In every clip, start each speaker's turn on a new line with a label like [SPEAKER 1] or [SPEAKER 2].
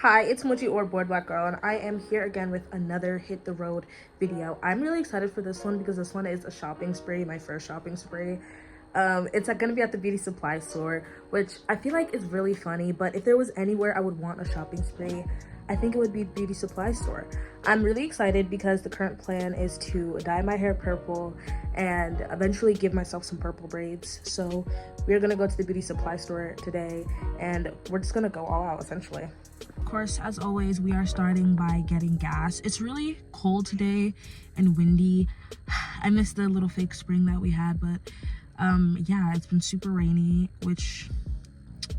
[SPEAKER 1] Hi, it's Mochi or Board Black Girl, and I am here again with another Hit the Road video. I'm really excited for this one because this one is a shopping spree, my first shopping spree. It's gonna be at the beauty supply store, which I feel like is really funny, but if there was anywhere I would want a shopping spree, I think it would be beauty supply store. I'm really excited because the current plan is to dye my hair purple and eventually give myself some purple braids. So we're gonna go to the beauty supply store today and we're just gonna go all out essentially. Of course, as always, we are starting by getting gas. It's really cold today and windy. I missed the little fake spring that we had, but yeah, it's been super rainy, which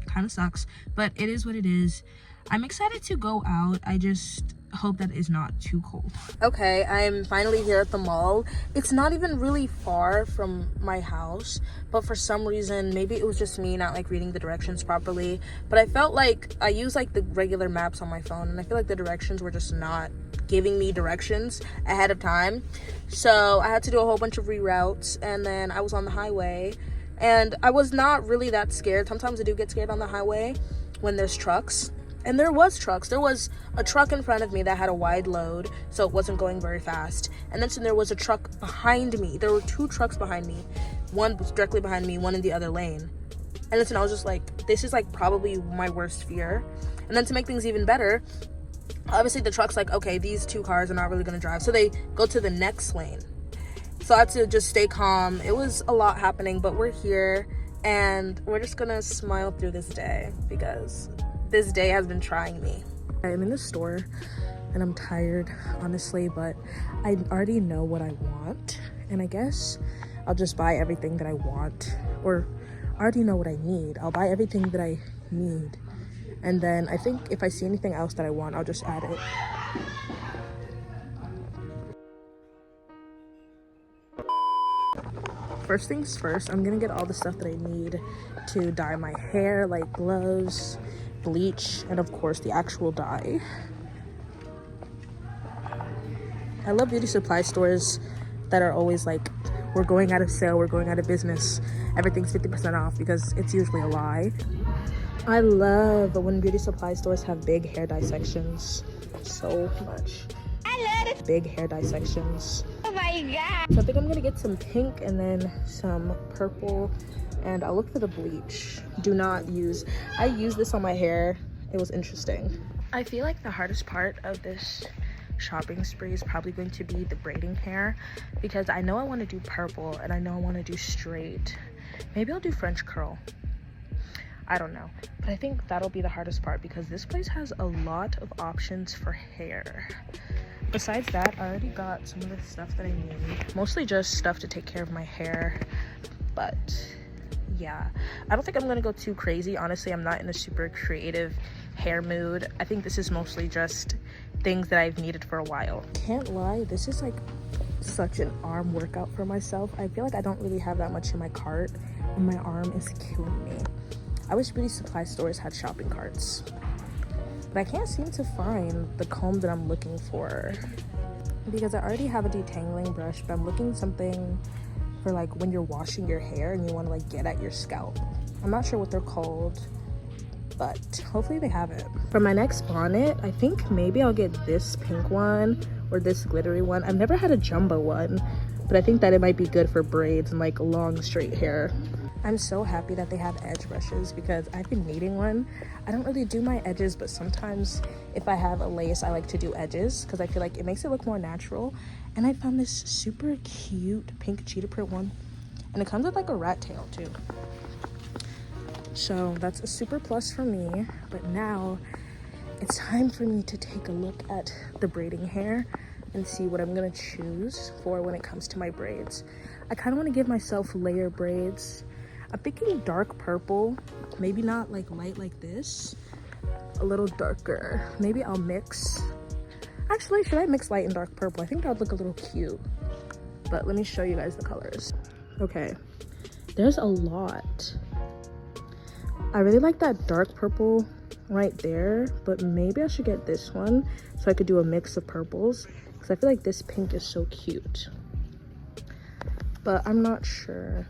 [SPEAKER 1] kind of sucks, but it is what it is. I'm excited to go out. I just hope that it's not too cold. Okay, I'm finally here at the mall. It's not even really far from my house, but for some reason, maybe it was just me not like reading the directions properly, but I felt like I use like the regular maps on my phone, and I feel like the directions were just not giving me directions ahead of time. So I had to do a whole bunch of reroutes, and then I was on the highway, and I was not really that scared. Sometimes I do get scared on the highway when there's trucks. And there was trucks. There was a truck in front of me that had a wide load, so it wasn't going very fast. And then there was a truck behind me. There were two trucks behind me. One was directly behind me, one in the other lane. And listen, I was just like, this is like probably my worst fear. And then to make things even better, obviously the truck's like, okay, these two cars are not really gonna drive. So they go to the next lane. So I had to just stay calm. It was a lot happening, but we're here and we're just gonna smile through this day because this day has been trying me. I'm in the store and I'm tired, honestly, but I already know what I want, and I guess I'll just buy everything that I want, or I already know what I need. I'll buy everything that I need, and then I think if I see anything else that I want, I'll just add it. First things first, I'm gonna get all the stuff that I need to dye my hair, like gloves, bleach, and of course the actual dye. I love beauty supply stores that are always like, we're going out of sale, we're going out of business, everything's 50% off, because it's usually a lie. I love when beauty supply stores have big hair dye sections so much. I love it. Big hair dye sections. Oh my god. So I think I'm gonna get some pink and then some purple, and I'll look for the bleach. Do not use, I used this on my hair. It was interesting. I feel like the hardest part of this shopping spree is probably going to be the braiding hair, because I know I want to do purple and I know I want to do straight. Maybe I'll do French curl. I don't know, but I think that'll be the hardest part because this place has a lot of options for hair. Besides that, I already got some of the stuff that I need, mostly just stuff to take care of my hair, but yeah, I don't think I'm gonna go too crazy. Honestly, I'm not in a super creative hair mood. I think this is mostly just things that I've needed for a while. Can't lie, this is like such an arm workout for myself. I feel like I don't really have that much in my cart and my arm is killing me. I wish beauty supply stores had shopping carts, but I can't seem to find the comb that I'm looking for because I already have a detangling brush, but I'm looking something for like when you're washing your hair and you want to like get at your scalp. I'm not sure what they're called, but hopefully they have it. For my next bonnet, I think maybe I'll get this pink one or this glittery one. I've never had a jumbo one, but I think that it might be good for braids and like long straight hair. I'm so happy that they have edge brushes because I've been needing one. I don't really do my edges, but sometimes if I have a lace, I like to do edges because I feel like it makes it look more natural. And I found this super cute pink cheetah print one, and it comes with like a rat tail too. So that's a super plus for me. But now it's time for me to take a look at the braiding hair and see what I'm gonna choose for when it comes to my braids. I kind of want to give myself layer braids. I'm thinking dark purple, maybe not like light like this, a little darker. Maybe I'll mix. Actually, should I mix light and dark purple? I think that would look a little cute, but let me show you guys the colors. Okay, there's a lot. I really like that dark purple right there, but maybe I should get this one so I could do a mix of purples because I feel like this pink is so cute, but I'm not sure.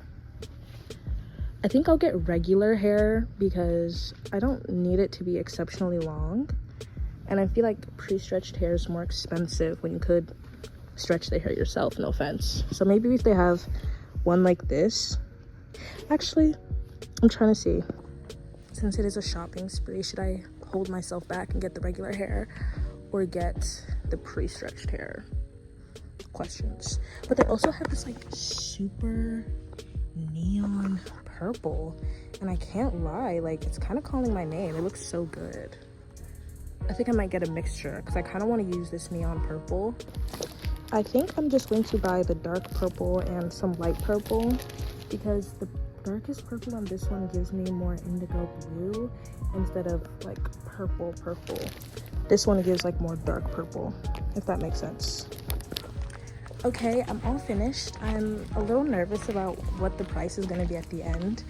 [SPEAKER 1] I think I'll get regular hair because I don't need it to be exceptionally long. And I feel like pre-stretched hair is more expensive when you could stretch the hair yourself, no offense. So maybe if they have one like this. Actually, I'm trying to see. Since it is a shopping spree, should I hold myself back and get the regular hair or get the pre-stretched hair? Questions. But they also have this like super neon purple, and I can't lie, like it's kind of calling my name. It looks so good. I think I might get a mixture because I kind of want to use this neon purple. I think I'm just going to buy the dark purple and some light purple because the darkest purple on this one gives me more indigo blue instead of like purple. This one gives like more dark purple, if that makes sense. Okay, I'm all finished. I'm a little nervous about what the price is going to be at the end,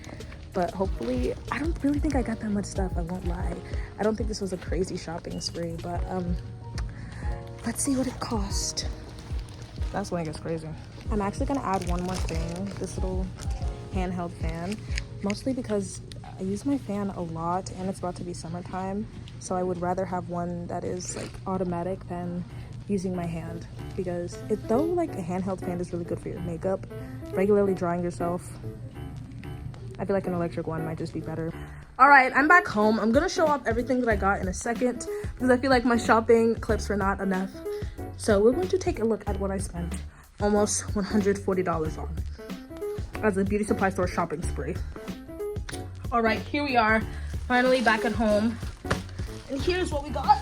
[SPEAKER 1] but hopefully, I don't really think I got that much stuff, I won't lie. I don't think this was a crazy shopping spree, but let's see what it cost. That's when it gets crazy. I'm actually gonna add one more thing, this little handheld fan, mostly because I use my fan a lot and it's about to be summertime, so I would rather have one that is like automatic than using my hand, because though like a handheld fan is really good for your makeup, regularly drying yourself, I feel like an electric one might just be better. All right, I'm back home. I'm gonna show off everything that I got in a second because I feel like my shopping clips were not enough. So we're going to take a look at what I spent almost $140 on as a beauty supply store shopping spree. All right, here we are, finally back at home. And here's what we got.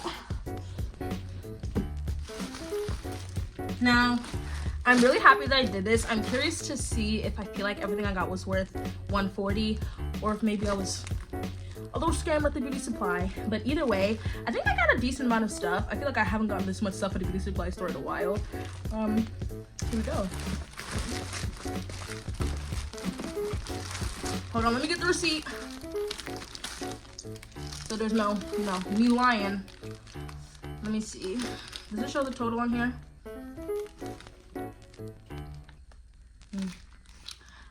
[SPEAKER 1] Now, I'm really happy that I did this. I'm curious to see if I feel like everything I got was worth $140 or if maybe I was a little scammed with the beauty supply. But either way, I think I got a decent amount of stuff. I feel like I haven't gotten this much stuff at the beauty supply store in a while. Here we go. Hold on, let me get the receipt. So there's no me lying. Let me see. Does it show the total on here?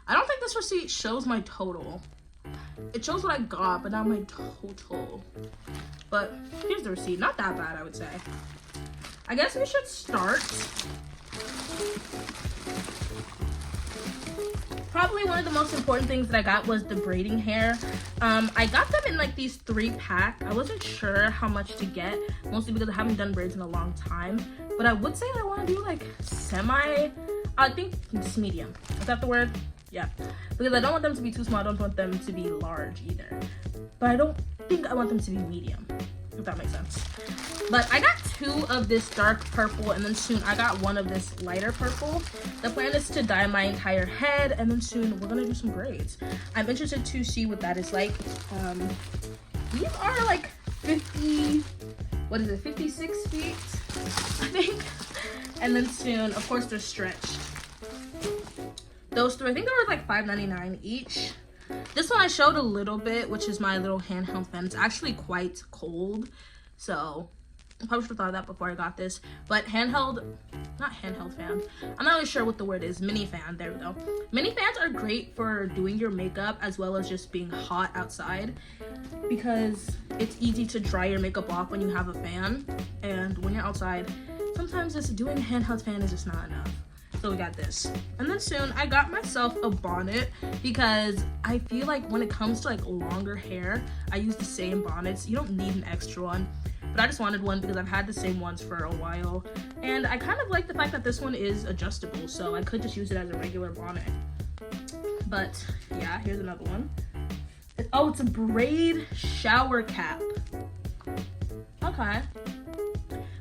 [SPEAKER 1] I don't think this receipt shows my total. It shows what I got, but not my total. But here's the receipt. Not that bad, I would say. I guess we should start. Probably one of the most important things that I got was the braiding hair. I got them in like these 3-pack. I wasn't sure how much to get, mostly because I haven't done braids in a long time. But I would say that I want to do like semi, I think it's medium. Is that the word? Yeah. Because I don't want them to be too small. I don't want them to be large either. But I don't think I want them to be medium, if that makes sense. But I got 2 of this dark purple, and then soon I got 1 of this lighter purple. The plan is to dye my entire head, and then soon we're gonna do some braids. I'm interested to see what that is like. These are like 56 feet, I think. And then soon, of course, they're stretched. Those 3, I think they were like $5.99 each. This one I showed a little bit, which is my little handheld fan. It's actually quite cold, so I probably should have thought of that before I got this. But not handheld fan. I'm not really sure what the word is. Mini fan, there we go. Mini fans are great for doing your makeup as well as just being hot outside, because it's easy to dry your makeup off when you have a fan. And when you're outside, sometimes just doing a handheld fan is just not enough. So we got this. And then soon I got myself a bonnet because I feel like when it comes to like longer hair, I use the same bonnets. You don't need an extra one, but I just wanted one because I've had the same ones for a while. And I kind of like the fact that this one is adjustable, so I could just use it as a regular bonnet. But yeah, here's another one. Oh, it's a braid shower cap. Okay.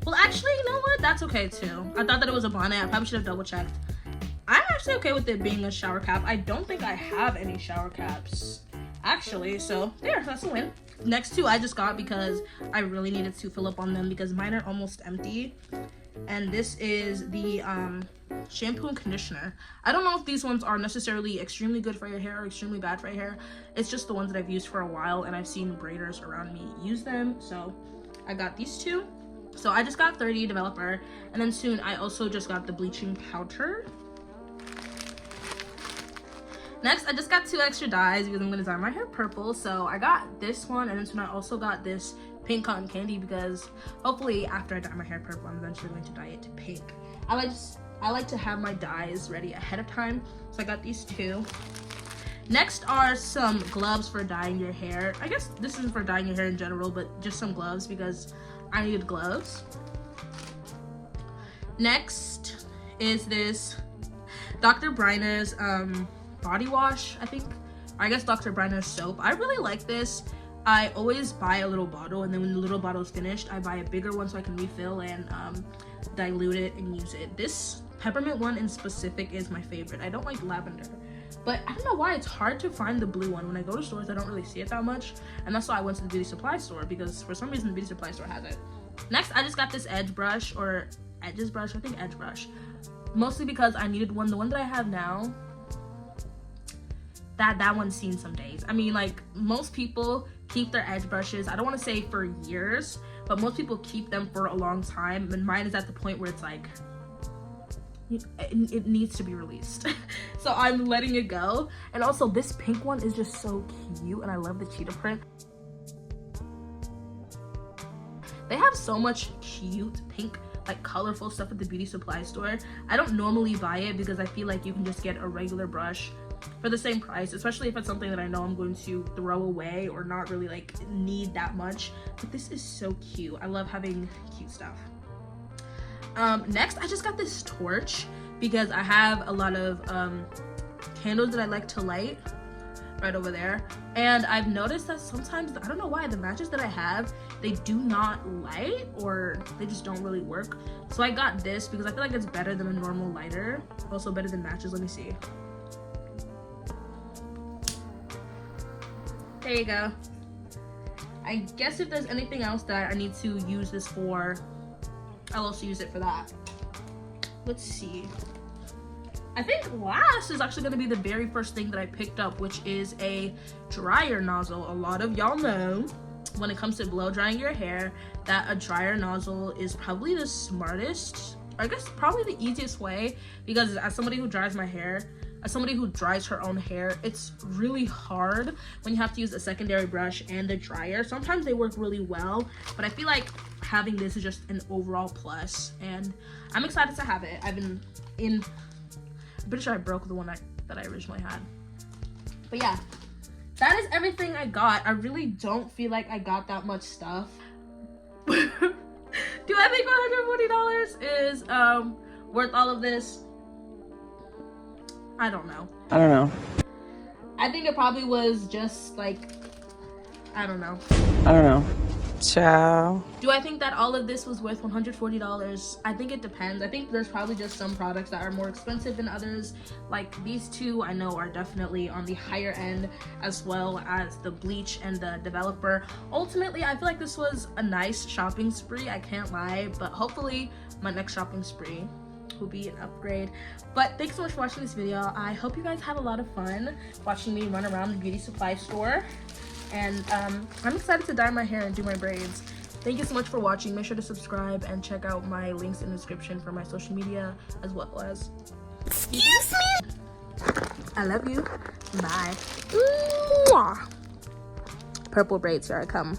[SPEAKER 1] Well, actually, you know what? That's okay too. I thought that it was a bonnet. I probably should have double checked. I'm actually okay with it being a shower cap. I don't think I have any shower caps, actually. So there, that's a win. Next 2 I just got because I really needed to fill up on them because mine are almost empty. And this is the shampoo and conditioner. I don't know if these ones are necessarily extremely good for your hair or extremely bad for your hair. It's just the ones that I've used for a while, and I've seen braiders around me use them. So I got these 2. So I just got 30 developer, and then soon I also just got the bleaching powder. Next, I just got 2 extra dyes because I'm gonna dye my hair purple. So I got this one, and then soon I also got this pink cotton candy because hopefully after I dye my hair purple, I'm eventually going to dye it to pink. I like to have my dyes ready ahead of time, so I got these 2. Next are some gloves for dyeing your hair. I guess this isn't for dyeing your hair in general, but just some gloves because I needed gloves. Next is this Dr. Bronner's body wash, I think. I guess Dr. Bronner's soap. I really like this. I always buy a little bottle, and then when the little bottle is finished, I buy a bigger one so I can refill and dilute it and use it. This peppermint one in specific is my favorite. I don't like lavender, but I don't know why it's hard to find the blue one. When I go to stores, I don't really see it that much, and that's why I went to the beauty supply store, because for some reason the beauty supply store has it. Next, I just got this edge brush, or edges brush, I think edge brush, mostly because I needed one. The one that I have now, that one's seen some days. I mean, like, most people keep their edge brushes, I don't want to say for years, but most people keep them for a long time, and mine is at the point where it's like it needs to be released. So I'm letting it go. And also this pink one is just so cute, and I love the cheetah print. They have so much cute pink, like, colorful stuff at the beauty supply store. I don't normally buy it because I feel like you can just get a regular brush for the same price, especially if it's something that I know I'm going to throw away or not really like need that much. But this is so cute. I love having cute stuff. Next, I just got this torch because I have a lot of candles that I like to light right over there, and I've noticed that sometimes, I don't know why, the matches that I have, they do not light, or they just don't really work. So I got this because I feel like it's better than a normal lighter, also better than matches. Let me see. There you go. I guess if there's anything else that I need to use this for, I'll also use it for that. Let's see. I think last is actually going to be the very first thing that I picked up, which is a dryer nozzle. A lot of y'all know when it comes to blow drying your hair that a dryer nozzle is probably the smartest, I guess probably the easiest way, because as somebody who dries my hair, as somebody who dries her own hair, it's really hard when you have to use a secondary brush and a dryer. Sometimes they work really well, but I feel like having this is just an overall plus, and I'm excited to have it. I'm pretty sure I broke the one that I originally had. But yeah, that is everything I got. I really don't feel like I got that much stuff. Do I think $140 is worth all of this? I don't know. I think it probably was just like, I don't know.
[SPEAKER 2] Ciao.
[SPEAKER 1] Do I think that all of this was worth $140? I think it depends. I think there's probably just some products that are more expensive than others. Like these two I know are definitely on the higher end, as well as the bleach and the developer. Ultimately, I feel like this was a nice shopping spree, I can't lie, but hopefully my next shopping spree will be an upgrade. But thanks so much for watching this video. I hope you guys had a lot of fun watching me run around the beauty supply store. And I'm excited to dye my hair and do my braids. Thank you so much for watching. Make sure to subscribe and check out my links in the description for my social media, as well as... Excuse me! I love you. Bye. Mwah. Purple braids, here I come.